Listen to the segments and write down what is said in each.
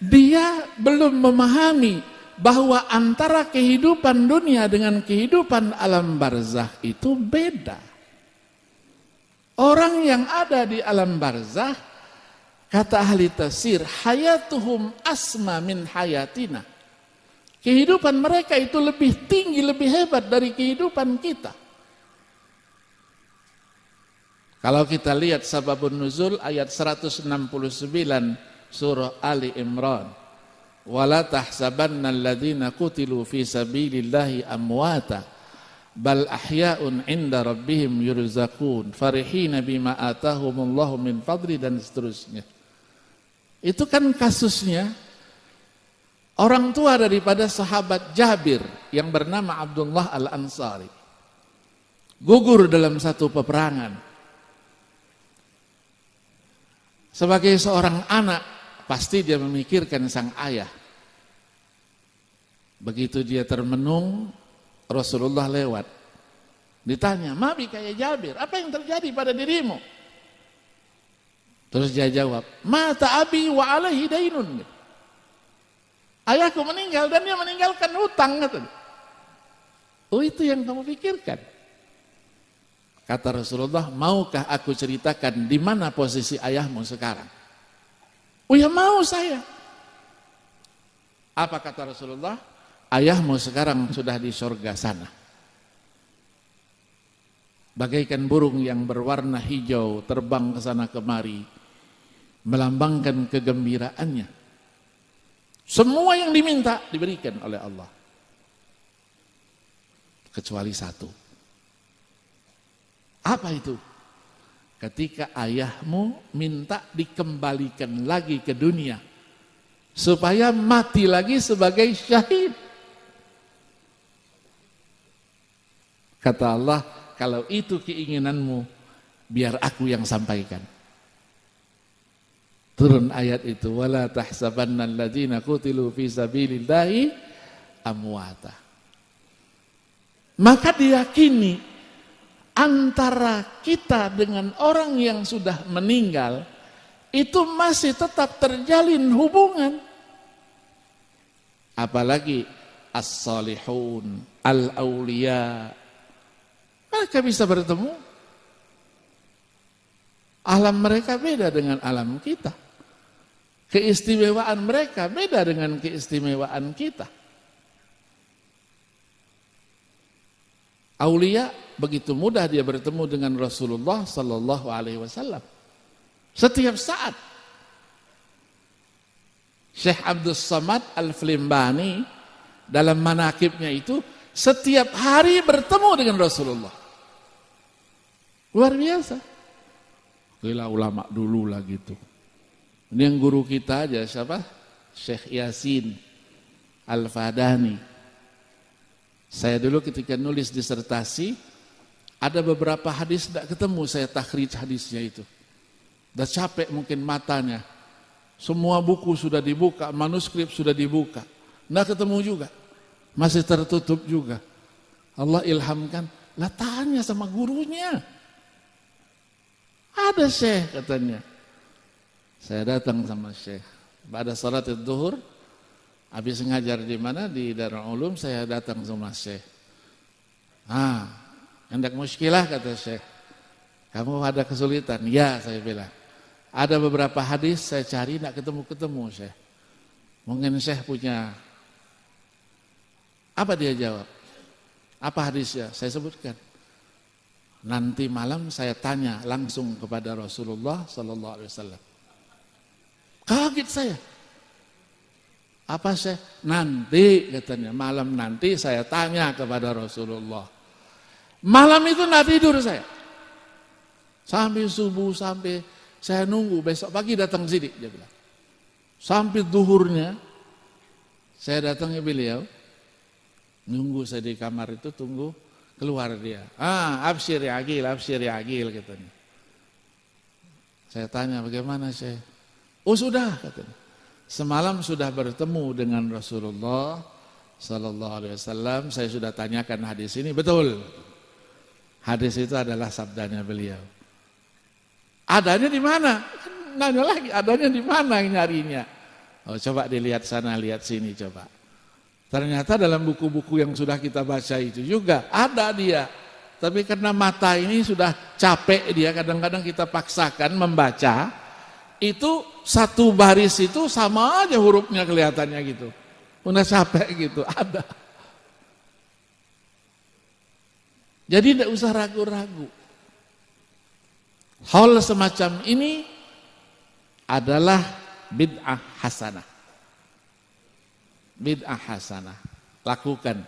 Dia belum memahami bahwa antara kehidupan dunia dengan kehidupan alam barzakh itu beda. Orang yang ada di alam barzakh, kata ahli tafsir, hayatuhum asma min hayatina. Kehidupan mereka itu lebih tinggi, lebih hebat dari kehidupan kita. Kalau kita lihat sababun nuzul ayat 169 surah Ali Imran. Wala tahsabanna alladhina qutilu fi sabilillahi amwata bal ahya'un 'inda rabbihim yurzaqun farihina bima atahumullahu min fadli, dan seterusnya. Itu kan kasusnya orang tua daripada sahabat Jabir yang bernama Abdullah Al-Ansari. Gugur dalam satu peperangan. Sebagai seorang anak, pasti dia memikirkan sang ayah. Begitu dia termenung, Rasulullah lewat. Ditanya, "Mabi kayak Jabir, apa yang terjadi pada dirimu?" Terus dia jawab, "Mata abi wa alaihi dainun." Ayahku meninggal dan dia meninggalkan hutang. Oh, itu yang kamu pikirkan? Kata Rasulullah, "Maukah aku ceritakan di mana posisi ayahmu sekarang?" "Oh ya, mau saya." Apa kata Rasulullah? "Ayahmu sekarang sudah di surga sana. Bagaikan burung yang berwarna hijau terbang ke sana kemari, melambangkan kegembiraannya. Semua yang diminta diberikan oleh Allah. Kecuali satu." Apa itu? Ketika ayahmu minta dikembalikan lagi ke dunia supaya mati lagi sebagai syahid. Kata Allah, kalau itu keinginanmu, biar aku yang sampaikan. Turun ayat itu, wala tahsabanna alladzina qutilu fi sabilillahi amwata. Maka diyakini antara kita dengan orang yang sudah meninggal itu masih tetap terjalin hubungan. Apalagi as-salihun, al-awliya, mereka bisa bertemu. Alam mereka beda dengan alam kita. Keistimewaan mereka beda dengan keistimewaan kita. Aulia begitu mudah dia bertemu dengan Rasulullah sallallahu alaihi wasallam. Setiap saat. Syekh Abdul Samad Al-Flimbani dalam manakibnya itu setiap hari bertemu dengan Rasulullah. Luar biasa. Gila ulama dulu lah gitu. Ini yang guru kita aja siapa? Syekh Yasin Al-Fadani. Saya dulu ketika nulis disertasi, ada beberapa hadis tidak ketemu saya takhrij hadisnya itu. Udah capek mungkin matanya. Semua buku sudah dibuka, manuskrip sudah dibuka. Nggak ketemu juga. Masih tertutup juga. Allah ilhamkan, lah tanya sama gurunya. Ada Syekh katanya. Saya datang sama Syekh. Pada salat zuhur, habis ngajar di mana? Di Darul Ulum, saya datang sama Syekh. Hendak muskilah kata Syekh. Kamu ada kesulitan? Ya, saya bilang. Ada beberapa hadis saya cari tidak ketemu-ketemu Syekh. Mungkin Syekh punya. Apa dia jawab? Apa hadisnya? Saya sebutkan. Nanti malam saya tanya langsung kepada Rasulullah sallallahu alaihi wasallam. Kaget saya. Apa Syekh? Nanti katanya, malam nanti saya tanya kepada Rasulullah. Malam itu enggak tidur saya. Sampai subuh, sampai saya nunggu besok pagi datang sini dia bilang. Sampai zuhurnya saya datangi beliau. Nunggu saya di kamar itu, tunggu keluar dia. Absyir ya agil katanya. Saya tanya bagaimana Syekh? Oh sudah katanya. Semalam sudah bertemu dengan Rasulullah sallallahu alaihi wasallam, saya sudah tanyakan hadis ini, betul. Hadis itu adalah sabdanya beliau. Adanya di mana? Nanya lagi, adanya di mana yang nyarinya? Oh, coba dilihat sana, lihat sini coba. Ternyata dalam buku-buku yang sudah kita baca itu juga ada dia. Tapi karena mata ini sudah capek dia, kadang-kadang kita paksakan membaca, itu satu baris itu sama aja hurufnya kelihatannya gitu. Udah capek gitu, ada. Jadi tidak usah ragu-ragu. Hal semacam ini adalah bid'ah hasanah. Bid'ah hasanah. Lakukan.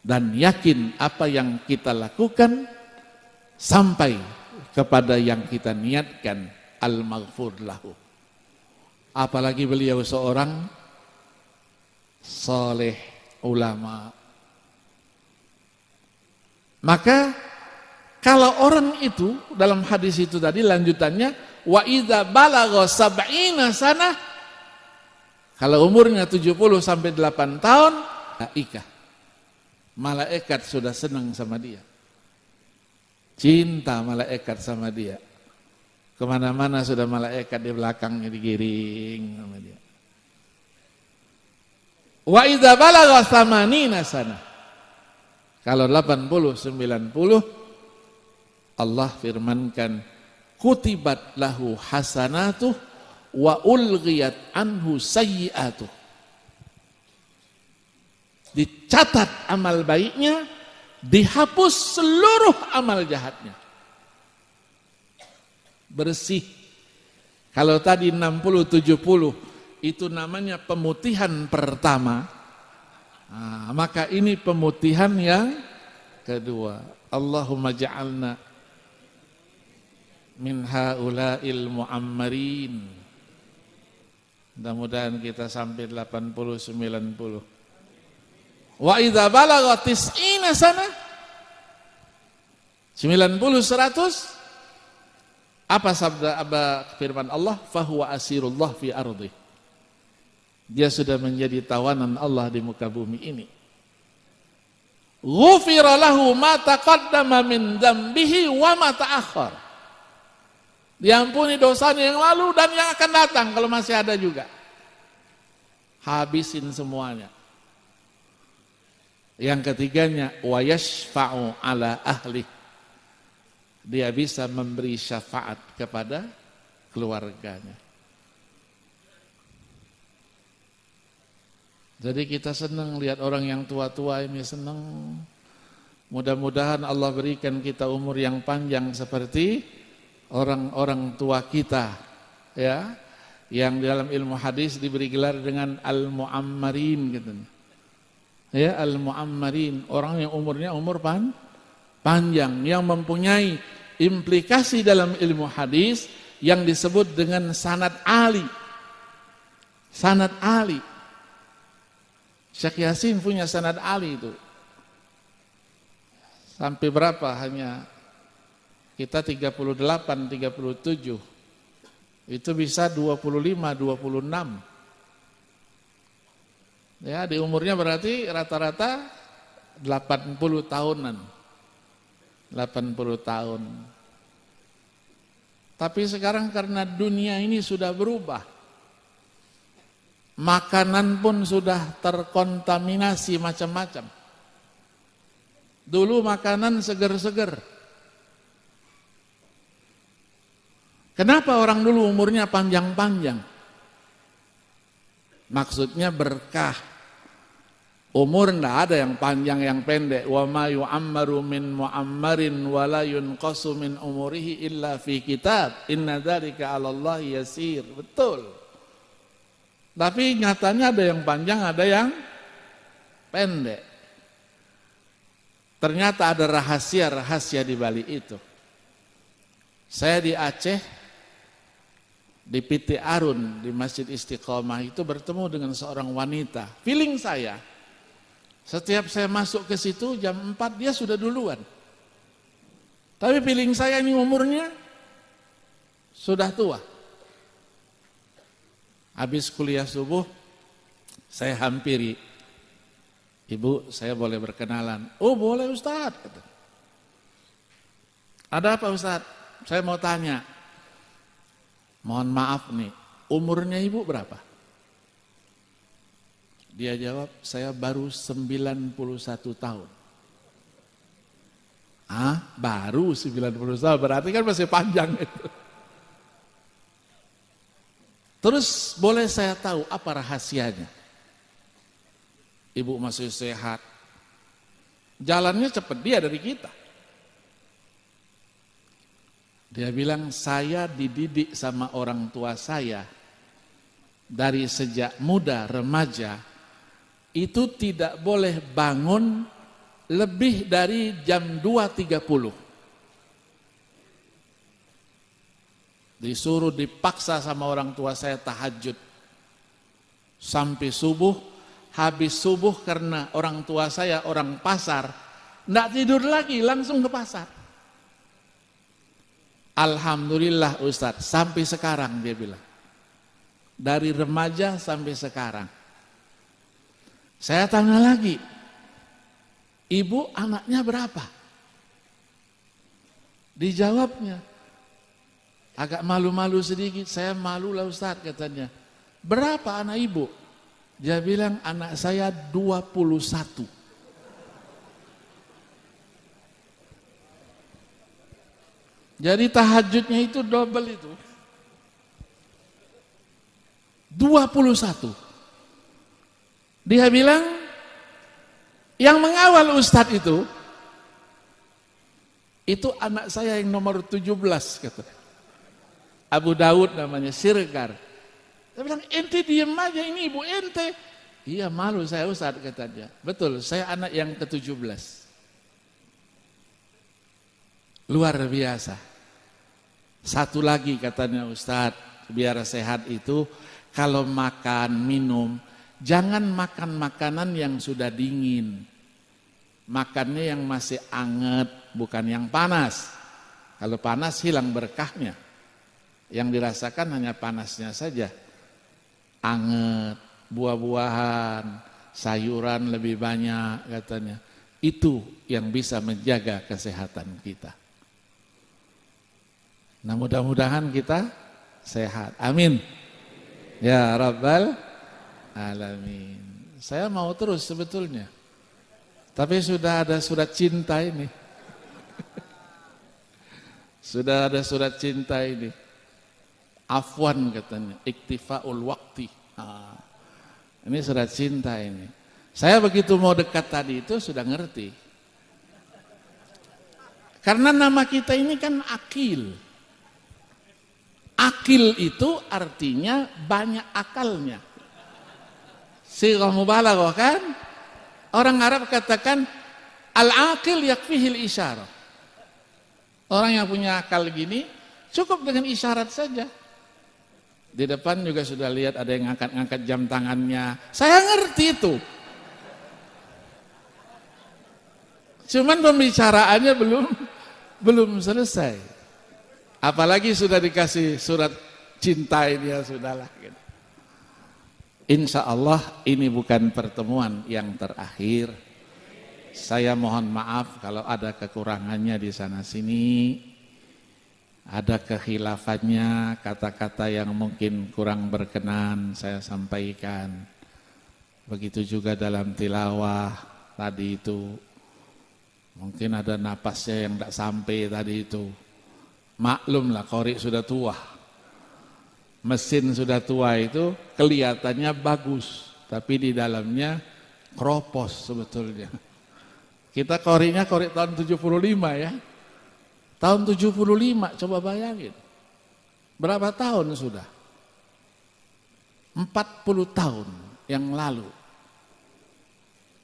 Dan yakin apa yang kita lakukan sampai kepada yang kita niatkan, al-maghfur lahu. Apalagi beliau seorang saleh ulama. Maka kalau orang itu dalam hadis itu tadi lanjutannya, wa idza balagha sab'ina sanah, kalau umurnya 70 sampai 8 tahun, malaikat sudah senang sama dia. Cinta malaikat sama dia. Kemana-mana sudah malaikat di belakangnya digiring sama dia. Wa idza balagha tsamanina sanah, kalau 80 90, Allah firmankan, kutibat lahu hasanatuh wa ulghiyat anhu sayyi'atuh. Dicatat amal baiknya, dihapus seluruh amal jahatnya. Bersih. Kalau tadi 60 70 itu namanya pemutihan pertama. Nah, maka ini pemutihan yang kedua. Allahumma ja'alna min haula'il mu'ammarin. Mudah-mudahan kita sampai 80 90. Wa idza balagha tis'ina sana, 90 100, apa sabda firman Allah, fahuwa asirullah fi ardi. Dia sudah menjadi tawanan Allah di muka bumi ini. Ghufira lahu ma taqaddama min dzambihi wa ma ta'akhkhar. Diampuni dosanya yang lalu dan yang akan datang kalau masih ada juga. Habisin semuanya. Yang ketiganya, wa yashfa'u ala ahli. Dia bisa memberi syafaat kepada keluarganya. Jadi kita senang lihat orang yang tua-tua ini, senang. Mudah-mudahan Allah berikan kita umur yang panjang seperti orang-orang tua kita, ya, yang dalam ilmu hadis diberi gelar dengan al-mu'ammarin gitu. Ya, al-mu'ammarin, orang yang umurnya panjang, yang mempunyai implikasi dalam ilmu hadis yang disebut dengan sanad ali. Sanad ali. Syekh Yasin punya sanad ali itu. Sampai berapa? Hanya kita 38, 37. Itu bisa 25, 26. Ya, di umurnya berarti rata-rata 80 tahunan. 80 tahun. Tapi sekarang karena dunia ini sudah berubah. Makanan pun sudah terkontaminasi macam-macam. Dulu makanan seger-seger. Kenapa orang dulu umurnya panjang-panjang? Maksudnya berkah. Umur enggak ada yang panjang yang pendek. Wa ma yu'ammaru min mu'ammarin wa la yunqasu min umurihi illa fi kitab. Inna dzalika 'alallahi yasir. Betul. Tapi nyatanya ada yang panjang, ada yang pendek. Ternyata ada rahasia-rahasia di balik itu. Saya di Aceh, di PT Arun, di Masjid Istiqomah itu bertemu dengan seorang wanita. Feeling saya, setiap saya masuk ke situ jam 4 dia sudah duluan. Tapi feeling saya ini umurnya sudah tua. Habis kuliah subuh, saya hampiri. Ibu, saya boleh berkenalan? Oh boleh Ustaz. Ada apa Ustaz? Saya mau tanya. Mohon maaf nih, umurnya ibu berapa? Dia jawab, saya baru 91 tahun. Baru 91 tahun, berarti kan masih panjang itu. Terus boleh saya tahu apa rahasianya? Ibu masih sehat. Jalannya cepat dia dari kita. Dia bilang, saya dididik sama orang tua saya dari sejak muda, remaja, itu tidak boleh bangun lebih dari jam 2.30. Disuruh dipaksa sama orang tua saya tahajud sampai subuh. Habis subuh karena orang tua saya orang pasar, enggak tidur lagi, langsung ke pasar. Alhamdulillah Ustadz, sampai sekarang dia bilang. Dari remaja sampai sekarang. Saya tanya lagi, ibu anaknya berapa? Dijawabnya, agak malu-malu sedikit, saya malu lah Ustadz katanya. Berapa anak ibu? Dia bilang anak saya 21. Jadi tahajudnya itu double itu. 21. Dia bilang yang mengawal Ustadz itu anak saya yang nomor 17 kata. Abu Daud namanya, Sirgar. Dia bilang ente diem aja, ini ibu ente. Iya malu saya Ustadz katanya. Betul, saya anak yang ke-17. Luar biasa. Satu lagi katanya Ustadz, biar sehat itu kalau makan, minum, jangan makan makanan yang sudah dingin. Makannya yang masih anget, bukan yang panas. Kalau panas hilang berkahnya. Yang dirasakan hanya panasnya saja. Anget, buah-buahan, sayuran lebih banyak katanya. Itu yang bisa menjaga kesehatan kita. Nah mudah-mudahan kita sehat. Amin. Ya Rabbal Alamin. Saya mau terus sebetulnya. Tapi sudah ada surat cinta ini. Sudah ada surat cinta ini. Afwan katanya, iktifa'ul waqti. Ini surat cinta ini. Saya begitu mau dekat tadi itu sudah ngerti. Karena nama kita ini kan akil. Akil itu artinya banyak akalnya. Sighah mubalaghah kan? Orang Arab katakan al-aqil yakfihil isyarah. Orang yang punya akal gini cukup dengan isyarat saja. Di depan juga sudah lihat ada yang ngangkat jam tangannya. Saya ngerti itu. Cuman pembicaraannya belum selesai. Apalagi sudah dikasih surat cinta ini ya sudahlah. Insya Allah ini bukan pertemuan yang terakhir. Saya mohon maaf kalau ada kekurangannya di sana sini. Ada kekhilafannya, kata-kata yang mungkin kurang berkenan saya sampaikan. Begitu juga dalam tilawah tadi itu. Mungkin ada napasnya yang tidak sampai tadi itu. Maklumlah qori sudah tua. Mesin sudah tua itu kelihatannya bagus. Tapi di dalamnya kropos sebetulnya. Kita qorinya qori tahun 75 ya. Tahun 75, coba bayangin. Berapa tahun sudah? 40 tahun yang lalu.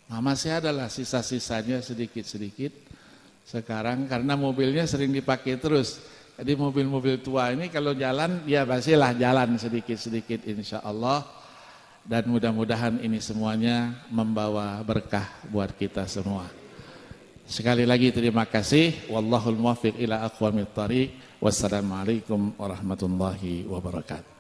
Nah, masih adalah sisa-sisanya sedikit-sedikit. Sekarang karena mobilnya sering dipakai terus. Jadi mobil-mobil tua ini kalau jalan, ya pastilah jalan sedikit-sedikit insya Allah. Dan mudah-mudahan ini semuanya membawa berkah buat kita semua. Sekali lagi terima kasih. Wallahul muwaffiq ila aqwamit thariq. Wassalamualaikum warahmatullahi wabarakatuh.